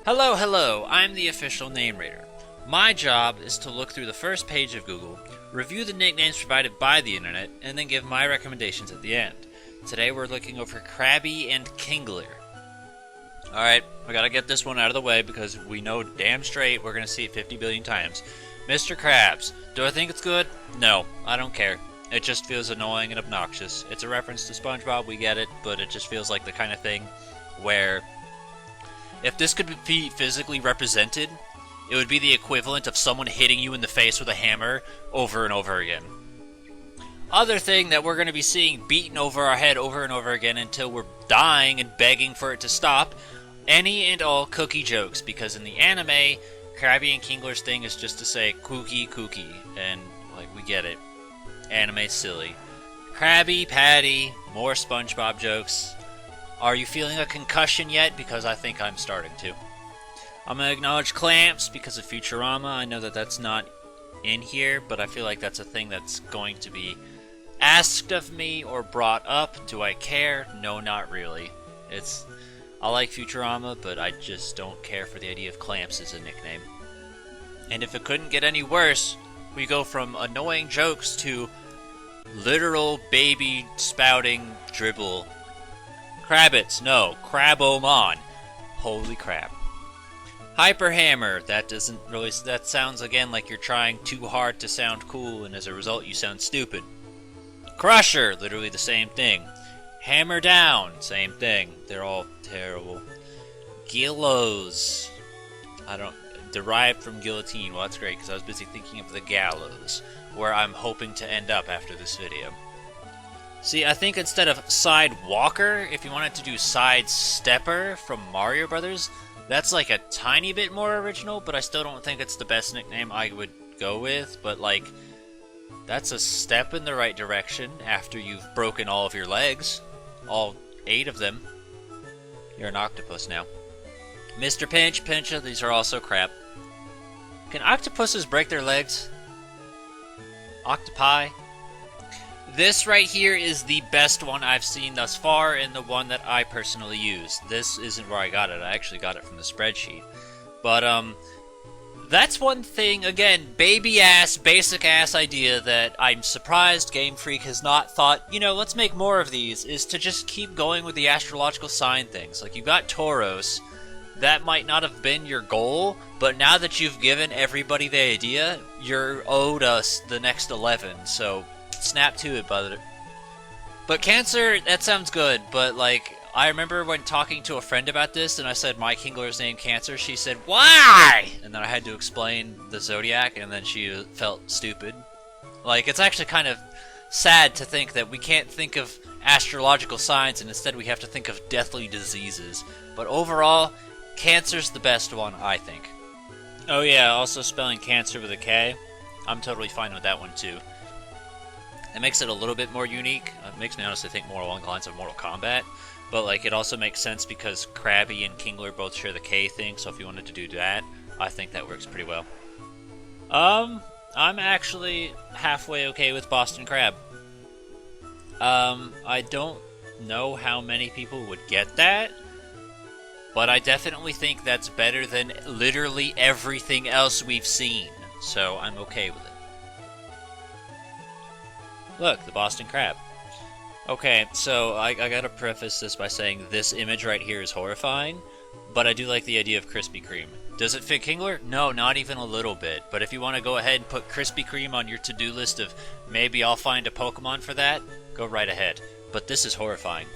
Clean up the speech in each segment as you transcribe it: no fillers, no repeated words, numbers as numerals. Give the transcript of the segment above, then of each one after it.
Hello, hello, I'm the official name raider. My job is to look through the first page of Google, review the nicknames provided by the internet, and then give my recommendations at the end. Today we're looking over Krabby and Kingler. Alright, I gotta get this one out of the way because we know damn straight we're gonna see it 50 billion times. Mr. Krabs. Do I think it's good? No, I don't care. It just feels annoying and obnoxious. It's a reference to SpongeBob, we get it, but it just feels like the kind of thing where if this could be physically represented, it would be the equivalent of someone hitting you in the face with a hammer over and over again. Other thing that we're going to be seeing beaten over our head over and over again until we're dying and begging for it to stop, any and all cookie jokes, because in the anime, Krabby and Kingler's thing is just to say kooky kooky, and like we get it. Anime's silly. Krabby Patty, more SpongeBob jokes. Are you feeling a concussion yet? Because I think I'm starting to. I'm going to acknowledge Clamps because of Futurama. I know that that's not in here, but I feel like that's a thing that's going to be asked of me or brought up. Do I care? No, not really. I like Futurama, but I just don't care for the idea of Clamps as a nickname. And if it couldn't get any worse, we go from annoying jokes to literal baby spouting dribble. Krabbits, no, Crabomon. Holy crap. Hyper Hammer, that sounds again like you're trying too hard to sound cool, and as a result you sound stupid. Crusher, literally the same thing. Hammer Down, same thing. They're all terrible. Gillows, derived from guillotine. Well, that's great, because I was busy thinking of the gallows, where I'm hoping to end up after this video. See, I think instead of Sidewalker, if you wanted to do Side Stepper from Mario Brothers, that's like a tiny bit more original, but I still don't think it's the best nickname I would go with, but like, that's a step in the right direction after you've broken all of your legs. All 8 of them. You're an octopus now. Mr. Pinch, Pincha, these are also crap. Can octopuses break their legs? Octopi? This right here is the best one I've seen thus far, and the one that I personally use. This isn't where I got it. I actually got it from the spreadsheet. But, that's one thing, again, baby-ass, basic-ass idea that I'm surprised Game Freak has not thought, let's make more of these, is to just keep going with the astrological sign things. Like, you got Tauros. That might not have been your goal, but now that you've given everybody the idea, you're owed us the next 11, so snap to it, brother. But Cancer, that sounds good, but like, I remember when talking to a friend about this, and I said my Kingler's name Cancer, she said, why? And then I had to explain the Zodiac, and then she felt stupid. Like, it's actually kind of sad to think that we can't think of astrological signs, and instead we have to think of deathly diseases. But overall, Cancer's the best one, I think. Oh yeah, also spelling Cancer with a K. I'm totally fine with that one too. It makes it a little bit more unique. It makes me honestly think more along the lines of Mortal Kombat. But like, it also makes sense because Krabby and Kingler both share the K thing, so if you wanted to do that, I think that works pretty well. I'm actually halfway okay with Boston Crab. I don't know how many people would get that, but I definitely think that's better than literally everything else we've seen, so I'm okay with it. Look, the Boston Crab. Okay, so I gotta preface this by saying this image right here is horrifying, but I do like the idea of Krispy Kreme. Does it fit Kingler? No, not even a little bit, but if you want to go ahead and put Krispy Kreme on your to-do list of maybe I'll find a Pokemon for that, go right ahead. But this is horrifying.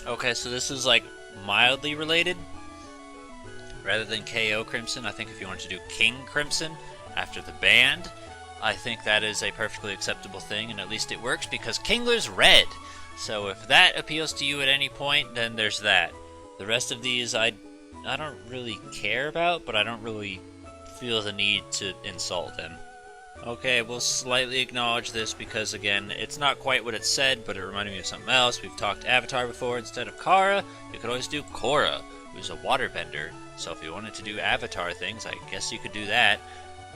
Okay, so this is like mildly related. Rather than KO Crimson, I think if you wanted to do King Crimson after the band, I think that is a perfectly acceptable thing, and at least it works because Kingler's red. So if that appeals to you at any point, then there's that. The rest of these I don't really care about, but I don't really feel the need to insult them. Okay, we'll slightly acknowledge this because, again, it's not quite what it said, but it reminded me of something else. We've talked Avatar before. Instead of Kara, you could always do Korra, who's a waterbender. So if you wanted to do Avatar things, I guess you could do that.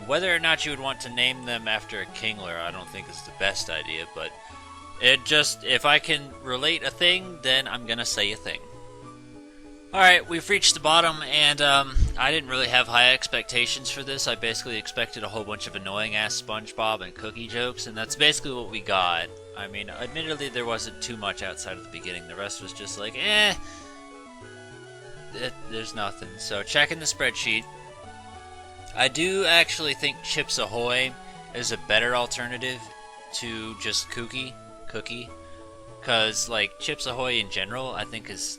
Whether or not you would want to name them after a Kingler, I don't think is the best idea, but if I can relate a thing, then I'm gonna say a thing. Alright, we've reached the bottom, and I didn't really have high expectations for this. I basically expected a whole bunch of annoying-ass SpongeBob and Cookie jokes, and that's basically what we got. I mean, admittedly, there wasn't too much outside of the beginning. The rest was just like, there's nothing. So, checking the spreadsheet. I do actually think Chips Ahoy is a better alternative to just Cookie. Because, like, Chips Ahoy in general, I think is,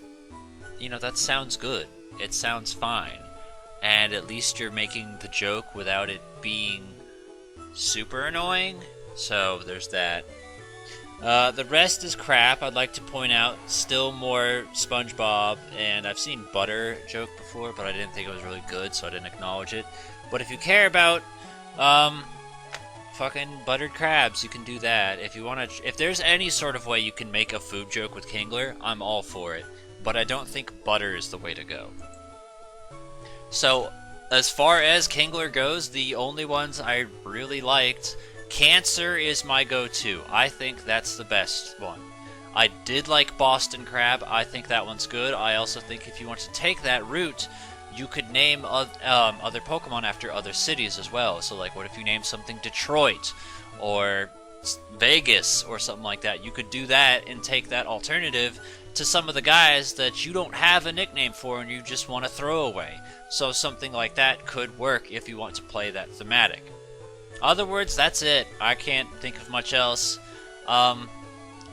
that sounds good. It sounds fine. And at least you're making the joke without it being super annoying. So there's that. The rest is crap. I'd like to point out still more SpongeBob, and I've seen Butter joke before, but I didn't think it was really good, so I didn't acknowledge it. But if you care about fucking buttered crabs, you can do that. If there's any sort of way you can make a food joke with Kingler, I'm all for it. But I don't think butter is the way to go. So, as far as Kingler goes, the only ones I really liked, Cancer is my go-to. I think that's the best one. I did like Boston Crab. I think that one's good. I also think if you want to take that route, you could name other Pokemon after other cities as well. So, like, what if you name something Detroit or Vegas or something like that? You could do that and take that alternative to some of the guys that you don't have a nickname for and you just want to throw away. So something like that could work if you want to play that thematic. Other words, that's it. I can't think of much else. I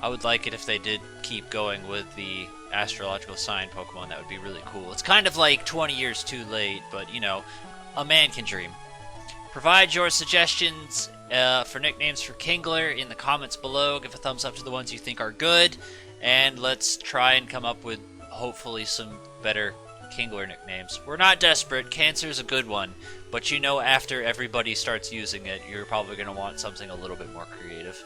would like it if they did keep going with the astrological sign Pokemon. That would be really cool. It's kind of like 20 years too late, but a man can dream. Provide your suggestions for nicknames for Kingler in the comments below. Give a thumbs up to the ones you think are good. And let's try and come up with, hopefully, some better Kingler nicknames. We're not desperate. Cancer's a good one. But after everybody starts using it, you're probably going to want something a little bit more creative.